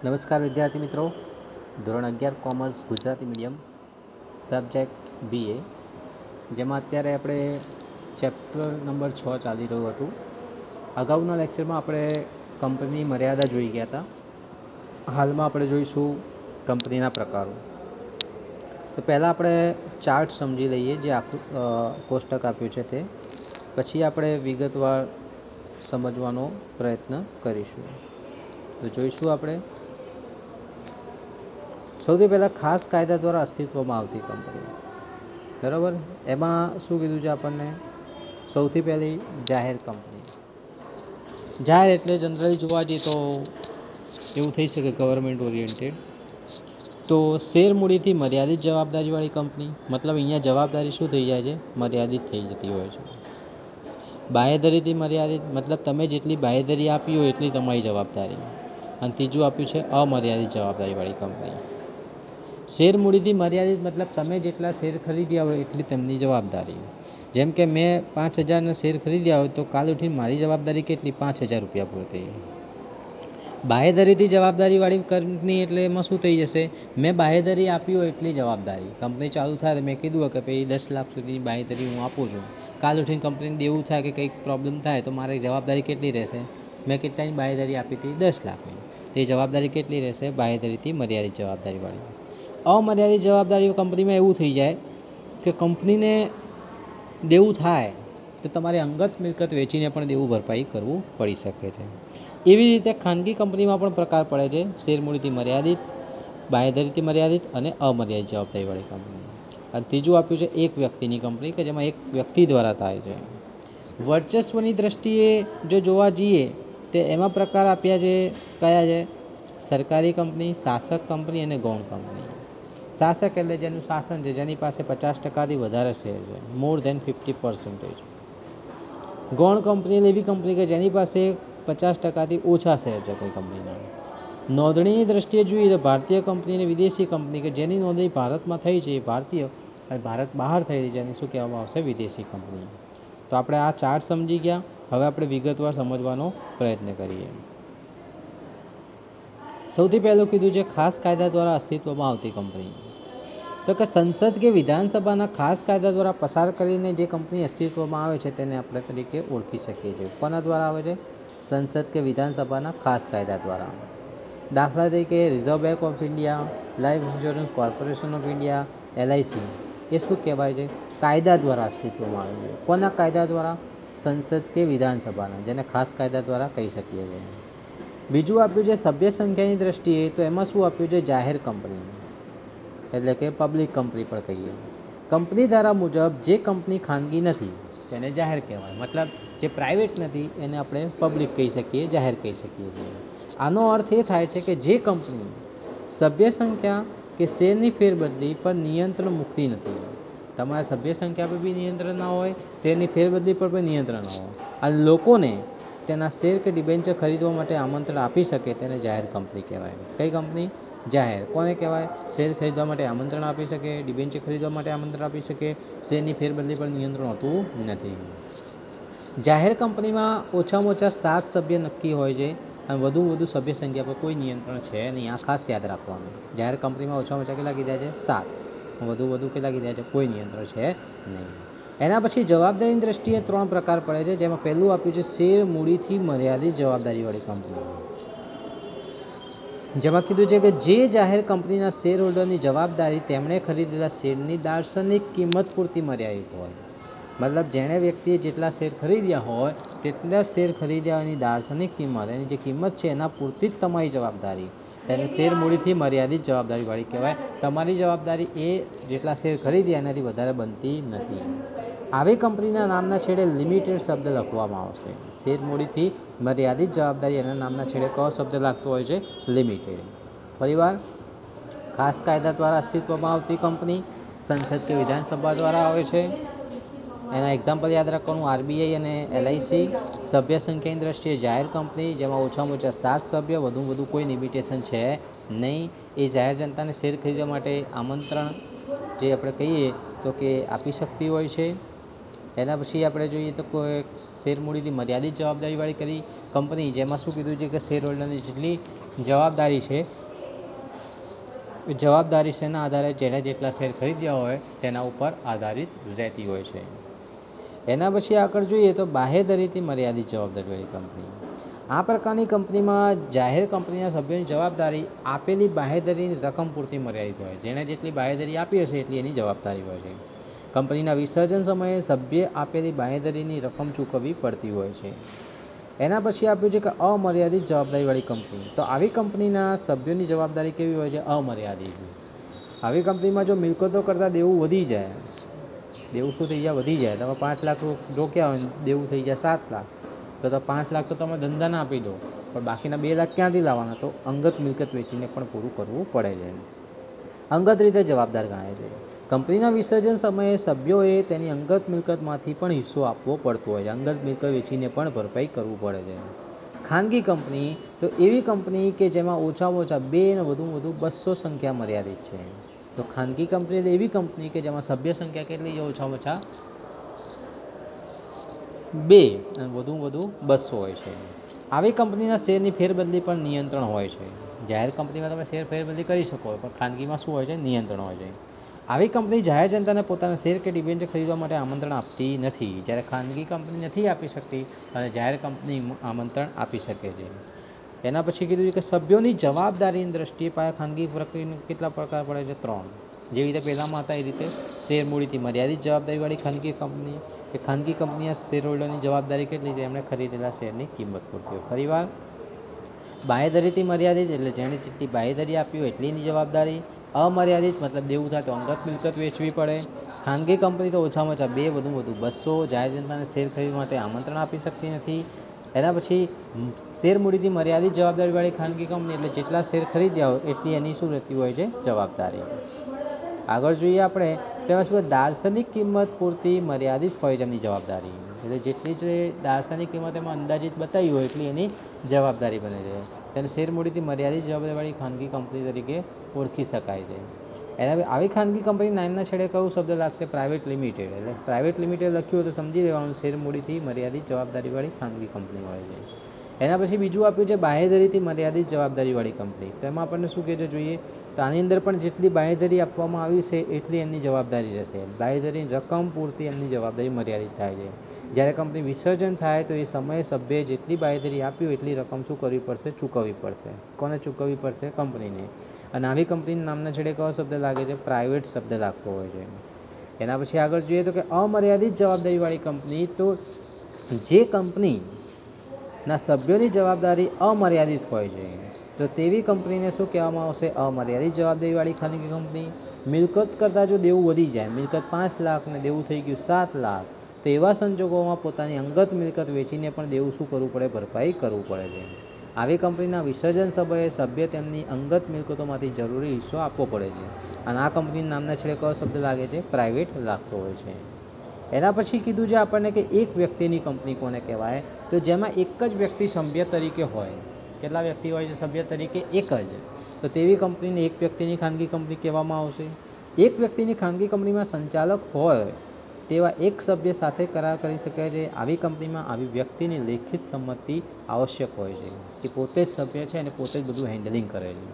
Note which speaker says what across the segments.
Speaker 1: નમસ્કાર વિદ્યાર્થી મિત્રો, ધોરણ 11 commerce Gujarati medium subject BA, જેમાં અત્યારે આપણે ચેપ્ટર નંબર 6 ચાલી રહ્યું હતું. અગાઉના લેક્ચરમાં આપણે કંપની મર્યાદા જોઈ ગયા હતા. હાલમાં આપણે જોઈશું કંપનીના પ્રકારો. તો પહેલાં આપણે ચાર્ટ સમજી લઈએ, જે આખું કોષ્ટક આપ્યું છે તે, પછી આપણે વિગતવાર સમજવાનો પ્રયત્ન કરીશું. તો જોઈશું આપણે સૌથી પહેલાં ખાસ કાયદા દ્વારા અસ્તિત્વમાં આવતી કંપની. બરાબર, એમાં શું કીધું છે આપણને? સૌથી પહેલી જાહેર કંપની. જાહેર એટલે જનરલી જોવા જઈએ તો એવું થઈ શકે ગવર્મેન્ટ ઓરિએન્ટેડ. તો શેર મૂડીથી મર્યાદિત જવાબદારીવાળી કંપની, મતલબ અહીંયા જવાબદારી શું થઈ જાય છે? મર્યાદિત થઈ જતી હોય છે. બાંહેધરીથી મર્યાદિત, મતલબ તમે જેટલી બાંહેધરી આપી હોય એટલી તમારી જવાબદારી. અને ત્રીજું આપ્યું છે અમર્યાદિત જવાબદારીવાળી કંપની. શેર મૂડીથી મર્યાદિત મતલબ તમે જેટલા શેર ખરીદ્યા હોય એટલી તેમની જવાબદારી. જેમ કે મેં 5,000ના શેર ખરીદ્યા હોય તો કાલ ઉઠીને મારી જવાબદારી કેટલી? 5,000 રૂપિયા પૂરતી. બાંહેધરીથી જવાબદારીવાળી કંપની એટલે એમાં શું થઈ જશે? મેં બાંહેધરી આપી હોય એટલી જવાબદારી. કંપની ચાલુ થાય તો મેં કીધું હોય કે ભાઈ 10 લાખ સુધીની બાંહેધરી હું આપું છું. કાલ ઉઠીને કંપનીને દેવું થાય કે કંઈક પ્રોબ્લેમ થાય તો મારી જવાબદારી કેટલી રહેશે? મેં કેટલાની બાંહેધરી આપી હતી? 10 લાખની. તે જવાબદારી કેટલી રહેશે? બાંહેધરીથી મર્યાદિત જવાબદારીવાળી. અમર્યાદિત જવાબદારી કંપનીમાં એવું થઈ જાય કે કંપનીને દેવું થાય તો તમારે અંગત મિલકત વેચીને પણ દેવું ભરપાઈ કરવું પડી શકે છે. એવી રીતે ખાનગી કંપનીમાં પણ પ્રકાર પડે છે: શેર મૂડીથી મર્યાદિત, બાંહેધરીથી મર્યાદિત અને અમર્યાદિત જવાબદારીવાળી કંપની. અને ત્રીજું આપ્યું છે એક વ્યક્તિની કંપની, કે જેમાં એક વ્યક્તિ દ્વારા થાય છે. વર્ચસ્વની દ્રષ્ટિએ જો જોવા જઈએ તો એમાં પ્રકાર આપ્યા છે. કયા છે? સરકારી કંપની, શાસક કંપની અને ગૌણ કંપની. શાસક એટલે જેનું શાસન છે, જેની પાસે 50%થી વધારે શેર છે, મોર ધેન 50%. ગૌણ કંપની એવી કંપની કે જેની પાસે 50%થી ઓછા શેર છે કોઈ કંપનીના. નોંધણીની દ્રષ્ટિએ જોઈએ તો ભારતીય કંપની અને વિદેશી કંપની, કે જેની નોંધણી ભારતમાં થઈ છે એ ભારતીય અને ભારત બહાર થયેલી છે એને શું કહેવામાં આવશે? વિદેશી કંપની. તો આપણે આ ચાર્ટ સમજી ગયા. હવે આપણે વિગતવાર સમજવાનો પ્રયત્ન કરીએ. સૌથી પહેલું કીધું છે ખાસ કાયદા દ્વારા અસ્તિત્વમાં આવતી કંપની. તો કે સંસદ કે વિધાનસભાના ખાસ કાયદા દ્વારા પસાર કરીને જે કંપની અસ્તિત્વમાં આવે છે તેને આપણે તરીકે ઓળખી શકીએ છીએ. કોના દ્વારા આવે છે? સંસદ કે વિધાનસભાના ખાસ કાયદા દ્વારા. દાખલા તરીકે reserve bank of India, life insurance corporation of India, LIC, એ શું કહેવાય છે? કાયદા દ્વારા અસ્તિત્વમાં આવે છે. કોના કાયદા દ્વારા? સંસદ કે વિધાનસભાના, જેને ખાસ કાયદા દ્વારા કહી શકીએ છીએ. બીજું આપ્યું છે સભ્ય સંખ્યાની દ્રષ્ટિએ, તો એમાં શું આપ્યું છે? જાહેર કંપની, એટલે કે પબ્લિક કંપની પણ કહીએ. કંપની ધારા મુજબ જે કંપની ખાનગી નથી તેને જાહેર કહેવાય, મતલબ જે પ્રાઇવેટ નથી એને આપણે પબ્લિક કહી શકીએ, જાહેર કહી શકીએ છીએ. આનો અર્થ એ થાય છે કે જે કંપની સભ્ય સંખ્યા કે શેરની ફેરબદલી પર નિયંત્રણ મૂકતી નથી. તમારા સભ્ય સંખ્યા પર બી નિયંત્રણ ના હોય, શેરની ફેરબદલી પર પણ નિયંત્રણ ના હોય, આ લોકોને તેના શેર કે ડિબેન્ચર ખરીદવા માટે આમંત્રણ આપી શકે તેને જાહેર કંપની કહેવાય. કઈ કંપની? જાહેર. કોને કહેવાય? શેર ખરીદવા માટે આમંત્રણ આપી શકે, ડિબેન્ચર ખરીદવા માટે આમંત્રણ આપી શકે, શેરની ફેરબદલી પર નિયંત્રણ હોતું નથી. જાહેર કંપનીમાં ઓછામાં ઓછા 7 સભ્ય નક્કી હોય છે અને વધુ સભ્ય સંખ્યા પર કોઈ નિયંત્રણ છે નહીં. આ ખાસ યાદ રાખવાનું. જાહેર કંપનીમાં ઓછામાં ઓછા કેટલા કીધા છે? 7. વધુ કેટલા કીધા છે? કોઈ નિયંત્રણ છે નહીં. એના પછી જવાબદારીની દ્રષ્ટિએ 3 પ્રકાર પડે છે, જેમાં પહેલું આપ્યું છે શેર મૂડીથી મર્યાદિત જવાબદારીવાળી કંપની. જેમાં કીધું છે કે જે જાહેર કંપનીના શેર હોલ્ડરની જવાબદારી તેમણે ખરીદેલા શેરની દાર્શનિક કિંમત પૂરતી મર્યાદિત હોય. મતલબ જેણે વ્યક્તિએ જેટલા શેર ખરીદ્યા હોય તેટલા શેર ખરીદ્યાની દાર્શનિક કિંમત, એની જે કિંમત છે એના પૂરતી જ તમારી જવાબદારી, તેને શેર મૂડીથી મર્યાદિત જવાબદારીવાળી કહેવાય. તમારી જવાબદારી એ જેટલા શેર ખરીદ્યા એનાથી વધારે બનતી નથી. આવી કંપનીના નામના છેડે લિમિટેડ શબ્દ લખવામાં આવશે. શેર મૂડીથી મર્યાદિત જવાબદારી એના નામના છેડે કયો શબ્દ લાગતો હોય છે? લિમિટેડ. ફરીવાર, ખાસ કાયદા દ્વારા અસ્તિત્વમાં આવતી કંપની સંસદ કે વિધાનસભા દ્વારા આવે છે. એના એક્ઝામ્પલ યાદ રાખવાનું: RBI અને LIC. સભ્ય સંખ્યાની દ્રષ્ટિએ જાહેર કંપની, જેમાં ઓછામાં ઓછા 7 સભ્ય, વધુ કોઈ લિમિટેશન છે નહીં. એ જાહેર જનતાને શેર ખરીદવા માટે આમંત્રણ જે આપણે કહીએ તો કે આપી શકતી હોય છે. એના પછી આપણે જોઈએ તો કોઈ શેર મૂડીથી મર્યાદિત જવાબદારીવાળી કરી કંપની, જેમાં શું કીધું છે કે શેર હોલ્ડરની જેટલી જવાબદારી છે શેના આધારે જેણે જેટલા શેર ખરીદ્યા હોય તેના ઉપર આધારિત રહેતી હોય છે. એના પછી આગળ જોઈએ તો બાહેધરીથી મર્યાદિત જવાબદારીવાળી કંપની. આ પ્રકારની કંપનીમાં જાહેર કંપનીના સભ્યોની જવાબદારી આપેલી બાહેધરીની રકમ પૂરતી મર્યાદિત હોય. જેણે જેટલી બાહેધરી આપી હશે એટલી એની જવાબદારી હોય છે. કંપનીના વિસર્જન સમયે સભ્યે આપેલી બાહેધરીની રકમ ચૂકવવી પડતી હોય છે. એના પછી આપ્યું છે કે અમર્યાદિત જવાબદારીવાળી કંપની. તો આવી કંપનીના સભ્યોની જવાબદારી કેવી હોય છે? અમર્યાદિત. આવી કંપનીમાં જો મિલકતો કરતાં દેવું વધી જાય, દેવું શું થઈ જાય? વધી જાય. તમે 5 લાખ રોક્યા હોય, દેવું થઈ જાય 7 લાખ, તો 5 લાખ તો તમે ધંધાને આપી દો, પણ બાકીના 2 લાખ ક્યાંથી લાવવાના? તો અંગત મિલકત વેચીને પણ પૂરું કરવું પડે છે. અંગત રીતે જવાબદાર ગણાય છે. કંપનીના વિસર્જન સમયે સભ્યોએ તેની અંગત મિલકતમાંથી પણ હિસ્સો આપવો પડતો હોય છે. અંગત મિલકત વેચીને પણ ભરપાઈ કરવું પડે છે. ખાનગી કંપની તો એવી કંપની કે જેમાં ઓછામાં ઓછા 2 અને વધુમાં વધુ 200 સંખ્યા મર્યાદિત છે. તો ખાનગી કંપની એટલે એવી કંપની કે જેમાં સભ્ય સંખ્યા કેટલી છે? ઓછામાં ઓછા 2 અને વધુમાં વધુ 200 હોય છે. આવી કંપનીના શેરની ફેરબદલી પર નિયંત્રણ હોય છે. જાહેર કંપનીમાં તમે શેર ફેરબદલી કરી શકો, પણ ખાનગીમાં શું હોય છે? નિયંત્રણ હોય છે. આવી કંપની જાહેર જનતાને પોતાના શેર કે ડિબેન્ચર ખરીદવા માટે આમંત્રણ આપતી નથી. જ્યારે ખાનગી કંપની નથી આપી શકતી અને જાહેર કંપની આમંત્રણ આપી શકે છે. એના પછી કીધું છે કે સભ્યોની જવાબદારીની દ્રષ્ટિએ પાયા ખાનગી પ્રક્રિયાના કેટલા પ્રકાર પડે છે? 3. જેવી રીતે પહેલાંમાં હતા એ રીતે શેર મૂડીથી મર્યાદિત જવાબદારીવાળી ખાનગી કંપની, કે ખાનગી કંપનીના શેર હોલ્ડરની જવાબદારી કેટલી છે? એમણે ખરીદેલા શેરની કિંમત પૂરતી. ફરીવાર, બાહેધરીથી મર્યાદિત એટલે જેણે જેટલી બાહેધરી આપી હોય એટલીની જવાબદારી. અમર્યાદિત મતલબ દેવું થાય તો અંગત મિલકત વેચવી પડે. ખાનગી કંપની તો ઓછામાં ઓછા 2 વધુમાં વધુ 200 જાહેર જનતાને શેર ખરીદવા માટે આમંત્રણ આપી શકતી નથી. એના પછી શેર મૂડીથી મર્યાદિત જવાબદારીવાળી ખાનગી કંપની એટલે જેટલા શેર ખરીદ્યા હોય એટલી એની શું રહેતી હોય છે? જવાબદારી. આગળ જોઈએ આપણે તેમાં શું દાર્શનિક કિંમત પૂરતી મર્યાદિત હોય છે એમની જવાબદારી. એટલે જેટલી જે દાર્શનિક કિંમત એમાં અંદાજિત બતાવી હોય એટલી એની જવાબદારી બને છે. તેને શેર મૂડીથી મર્યાદિત જવાબદારીવાળી ખાનગી કંપની તરીકે ઓળખી શકાય છે. એના આવી ખાનગી કંપની નામના છેડે કયો શબ્દ લાગશે? Private limited. એટલે પ્રાઇવેટ લિમિટેડ લખ્યું હોય તો સમજી લેવાનું શેર મૂડીથી મર્યાદિત જવાબદારીવાળી ખાનગી કંપની હોય છે. એના પછી બીજું આપ્યું છે બાહેધરીથી મર્યાદિત જવાબદારીવાળી કંપની. તેમાં આપણને શું કહે છે જોઈએ? તો આની અંદર પણ જેટલી બાહેધરી આપવામાં આવી છે એટલી એમની જવાબદારી રહેશે. બાહેધરીની રકમ પૂરતી એમની જવાબદારી મર્યાદિત થાય છે. જ્યારે કંપની વિસર્જન થાય તો એ સમયે સભ્યએ જેટલી બાહેધરી આપી હોય એટલી રકમ શું કરવી પડશે? ચૂકવવી પડશે. કોને ચૂકવવી પડશે? કંપનીને. અને આવી કંપનીના નામના છેડે કયો શબ્દ લાગે છે? પ્રાઇવેટ શબ્દ લાગતો હોય છે. એના પછી આગળ જોઈએ તો કે અમર્યાદિત જવાબદારીવાળી કંપની, તો જે કંપનીના સભ્યોની જવાબદારી અમર્યાદિત હોય છે તો તેવી કંપનીને શું કહેવામાં આવશે? અમર્યાદિત જવાબદારીવાળી ખાનગી કંપની. મિલકત કરતાં જો દેવું વધી જાય, મિલકત 5 લાખ ને દેવું થઈ ગયું 7 લાખ, તો એવા સંજોગોમાં પોતાની અંગત મિલકત વેચીને પણ દેવું શું કરવું પડે? ભરપાઈ કરવું પડે છે. આવી કંપનીના વિસર્જન સમયે સભ્ય તેમની અંગત મિલકતોમાંથી જરૂરી હિસ્સો આપવો પડે છે. અને આ કંપનીના નામના છેડે કયો શબ્દ લાગે છે? પ્રાઇવેટ લાગતો હોય છે. એના પછી કીધું છે આપણને કે એક વ્યક્તિની કંપની કોને કહેવાય? તો જેમાં એક જ વ્યક્તિ સભ્ય તરીકે હોય. કેટલા વ્યક્તિ હોય છે સભ્ય તરીકે? એક જ. તો તેવી કંપનીને એક વ્યક્તિની ખાનગી કંપની કહેવામાં આવશે. એક વ્યક્તિની ખાનગી કંપનીમાં સંચાલક હોય તેવા એક સભ્ય સાથે કરાર કરી શકાય છે. આવી કંપનીમાં આવી વ્યક્તિની લેખિત સંમતિ આવશ્યક હોય છે કે પોતે જ સભ્ય છે અને પોતે જ બધું હેન્ડલિંગ કરે છે.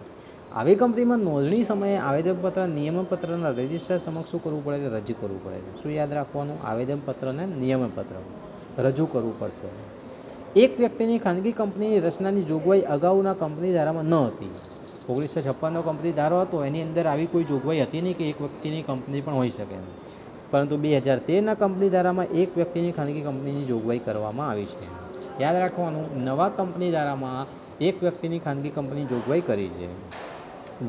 Speaker 1: આવી કંપનીમાં નોંધણી સમયે આવેદનપત્ર નિયમનપત્રના રજિસ્ટર સમક્ષ શું કરવું પડે છે? રજૂ કરવું પડે છે. શું યાદ રાખવાનું? આવેદનપત્ર અને નિયમનપત્ર રજૂ કરવું પડશે. એક વ્યક્તિની ખાનગી કંપનીની રચનાની જોગવાઈ અગાઉના કંપની ધારામાં ન હતી. 1956નો કંપની ધારો હતો એની અંદર આવી કોઈ જોગવાઈ હતી નહીં કે એક વ્યક્તિની કંપની પણ હોઈ શકે. પરંતુ 2013ના કંપની ધારામાં એક વ્યક્તિની ખાનગી કંપનીની જોગવાઈ કરવામાં આવી છે. યાદ રાખવાનું, નવા કંપની ધારામાં એક વ્યક્તિની ખાનગી કંપની જોગવાઈ કરી છે.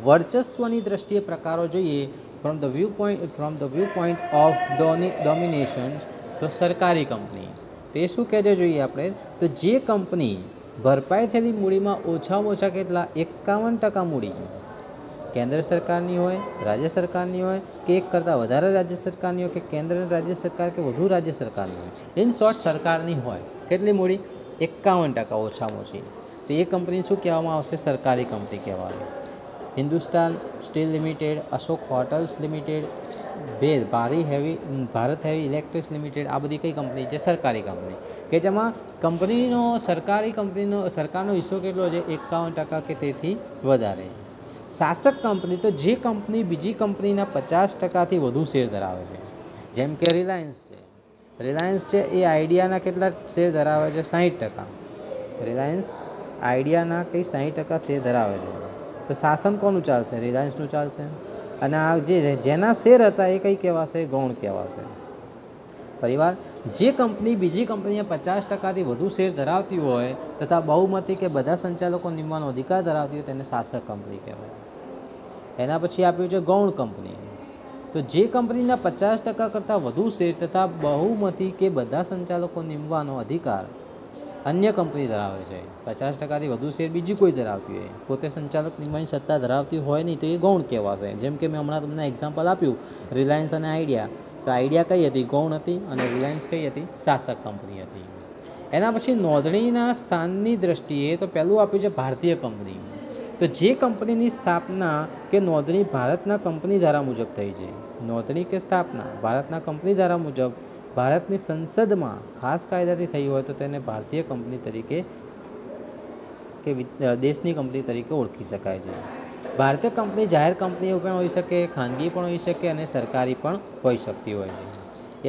Speaker 1: વર્ચસ્વની દ્રષ્ટિએ પ્રકારો જોઈએ from the view point of domination, તો સરકારી કંપની. તે શું કહે છે જોઈએ આપણે? તો જે કંપની ભરપાઈ થયેલી મૂડીમાં ઓછામાં ઓછા કેટલા? 51% મૂડી કેન્દ્ર સરકારની હોય, રાજ્ય સરકારની હોય, કે એક કરતાં વધારે રાજ્ય સરકારની હોય, કે કેન્દ્ર રાજ્ય સરકાર કે વધુ રાજ્ય સરકારની હોય. ઇન શોર્ટ સરકારની હોય. કેટલી મૂડી? 51% ઓછામાં ઓછી. તો એ કંપની શું કહેવામાં આવશે? સરકારી કંપની કહેવાય. Hindustan steel limited, Ashok hotels limited, Bharat heavy electrics limited આ બધી કઈ કંપની છે? સરકારી કંપની, કે જેમાં કંપનીનો સરકારનો હિસ્સો કેટલો છે? 51% કે તેથી વધારે. શાસક કંપની તો જે કંપની બીજી કંપનીના 50%થી વધુ શેર ધરાવે છે. જેમ કે રિલાયન્સ છે એ આઈડિયાના કેટલા શેર ધરાવે છે? 60%. રિલાયન્સ આઈડિયાના કઈ 60% શેર ધરાવે છે. તો શાસન કોનું ચાલશે? રિલાયન્સનું ચાલશે. અને આ જેના શેર હતા એ કઈ કહેવાશે? ગૌણ કહેવાશે. પરિવાર, જે કંપની બીજી કંપનીના 50%થી વધુ શેર ધરાવતી હોય તથા બહુમતી કે બધા સંચાલકો નિમવાનો અધિકાર ધરાવતી હોય તેને શાસક કંપની કહેવાય. એના પછી આપ્યું છે ગૌણ કંપની. તો જે કંપનીના 50% કરતાં વધુ શેર તથા બહુમતી કે બધા સંચાલકો નિમવાનો અધિકાર અન્ય કંપની ધરાવે છે. 50%થી વધુ શેર બીજી કોઈ ધરાવતી હોય, પોતે સંચાલક નિમવાની સત્તા ધરાવતી હોય નહીં તો એ ગૌણ કહેવાશે. જેમ કે મેં હમણાં તમને એક્ઝામ્પલ આપ્યું રિલાયન્સ અને આઈડિયા. તો આઈડિયા કઈ હતી? ગૌણ હતી. અને રિલાયન્સ કઈ હતી? શાસક કંપની હતી. એના પછી નોંધણીના સ્થાનની દ્રષ્ટિએ તો પહેલું આપ્યું છે ભારતીય કંપની. તો જે કંપનીની સ્થાપના કે નોંધણી ભારતના કંપની ધારા મુજબ થઈ છે, નોંધણી કે સ્થાપના ભારતના કંપની ધારા મુજબ ભારતની સંસદમાં ખાસ કાયદાથી થઈ હોય તો તેને ભારતીય કંપની તરીકે કે દેશની કંપની તરીકે ઓળખી શકાય છે. ભારતીય કંપની જાહેર કંપનીઓ પણ હોઈ શકે, ખાનગી પણ હોઈ શકે અને સરકારી પણ હોઈ શકતી હોય છે.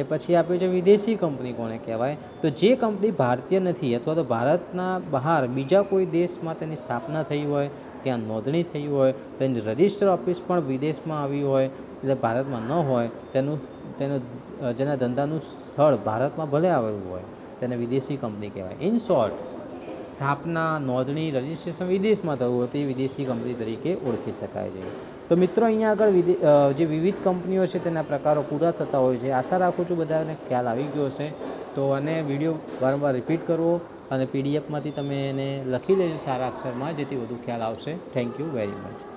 Speaker 1: એ પછી આપ્યું છે વિદેશી કંપની કોને કહેવાય? તો જે કંપની ભારતીય નથી અથવા તો ભારતના બહાર બીજા કોઈ દેશમાં તેની સ્થાપના થઈ હોય, ત્યાં નોંધણી થઈ હોય, તેની રજિસ્ટર ઓફિસ પણ વિદેશમાં આવી હોય, એટલે ભારતમાં ન હોય, તેનું જેના ધંધાનું સ્થળ ભારતમાં ભલે આવેલું હોય તેને વિદેશી કંપની કહેવાય. ઇન શોર્ટ, સ્થાપના, નોંધણી, રજિસ્ટ્રેશન વિદેશમાં થયું હોય તો એ વિદેશી કંપની તરીકે ઓળખી શકાય છે. તો મિત્રો અહીંયા આગળ જે વિવિધ કંપનીઓ છે તેના પ્રકારો પૂરા થતા હોય છે. આશા રાખું છું બધાને ખ્યાલ આવી ગયો હશે. તો આને વિડીયો વારંવાર રિપીટ કરવો અને પીડીએફમાંથી તમે એને લખી લેજો સારા અક્ષરમાં, જેથી વધુ ખ્યાલ આવશે. Thank you very much.